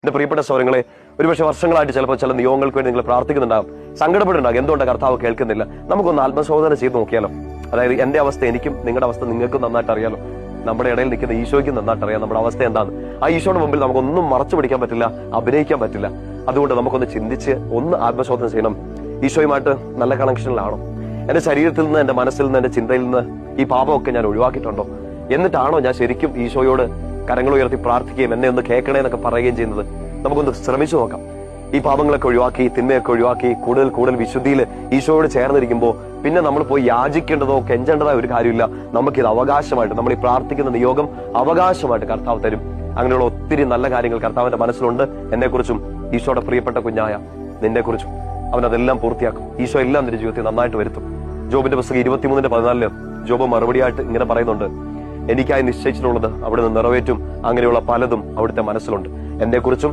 എന്റെ പ്രിയപ്പെട്ട സൗരങ്ങളെ, ഒരുപക്ഷെ വർഷങ്ങളായിട്ട് ചിലപ്പോൾ ചില നിയോഗങ്ങൾക്ക് വേണ്ടി നിങ്ങൾ പ്രാർത്ഥിക്കുന്നുണ്ടാകും, സങ്കടപ്പെടുന്നുണ്ടാകും. എന്തുകൊണ്ട് കർത്താവ് കേൾക്കുന്നില്ല? നമുക്കൊന്ന് ആത്മശോധന ചെയ്ത് നോക്കിയാലോ? അതായത് എന്റെ അവസ്ഥ എനിക്കും നിങ്ങളുടെ അവസ്ഥ നിങ്ങൾക്കും നന്നായിട്ട് അറിയാലോ. നമ്മുടെ ഇടയിൽ നിൽക്കുന്ന ഈശോയ്ക്കും നന്നായിട്ട് അറിയാം നമ്മുടെ അവസ്ഥ എന്താണ്. ആ ഈശോയുടെ മുമ്പിൽ നമുക്കൊന്നും മറച്ചു പിടിക്കാൻ പറ്റില്ല, അഭിനയിക്കാൻ പറ്റില്ല. അതുകൊണ്ട് നമുക്കൊന്ന് ചിന്തിച്ച് ഒന്ന് ആത്മശോധന ചെയ്യണം. ഈശോയുമായിട്ട് നല്ല കണക്ഷനിലാണോ? എന്റെ ശരീരത്തിൽ നിന്ന്, എന്റെ മനസ്സിൽ നിന്ന്, എന്റെ ചിന്തയിൽ നിന്ന് ഈ പാപമൊക്കെ ഞാൻ ഒഴിവാക്കിയിട്ടുണ്ടോ? എന്നിട്ടാണോ ഞാൻ ശരിക്കും ഈശോയോട് കരങ്ങൾ ഉയർത്തി പ്രാർത്ഥിക്കുകയും എന്നെ ഒന്ന് കേൾക്കണേ എന്നൊക്കെ പറയുകയും ചെയ്യുന്നത്? നമുക്കൊന്ന് ശ്രമിച്ചു നോക്കാം. ഈ പാപങ്ങളൊക്കെ ഒഴിവാക്കി, തിന്മയൊക്കെ ഒഴിവാക്കി, കൂടുതൽ കൂടുതൽ വിശുദ്ധിയിൽ ഈശോയോട് ചേർന്നിരിക്കുമ്പോൾ പിന്നെ നമ്മൾ പോയി യാചിക്കേണ്ടതോ കെഞ്ചേണ്ടതായ ഒരു കാര്യമില്ല. നമുക്കിത് അവകാശമായിട്ട്, നമ്മൾ ഈ പ്രാർത്ഥിക്കുന്ന നിയോഗം അവകാശമായിട്ട് കർത്താവ് തരും. അങ്ങനെയുള്ള ഒത്തിരി നല്ല കാര്യങ്ങൾ കർത്താവിന്റെ മനസ്സിലുണ്ട്. എന്നെക്കുറിച്ചും ഈശോയുടെ പ്രിയപ്പെട്ട കുഞ്ഞായ നിന്നെക്കുറിച്ചും അവൻ അതെല്ലാം പൂർത്തിയാക്കും. ഈശോ എല്ലാം നിന്റെ ജീവിതത്തിൽ നന്നായിട്ട് വരുത്തും. ജോബിന്റെ പുസ്തകം 23:14 ജോബ് മറുപടിയായിട്ട് ഇങ്ങനെ പറയുന്നുണ്ട്: എനിക്കായി നിശ്ചയിച്ചിട്ടുള്ളത് അവിടെ നിന്ന് നിറവേറ്റും. അങ്ങനെയുള്ള പലതും അവിടുത്തെ മനസ്സിലുണ്ട്. എന്നെക്കുറിച്ചും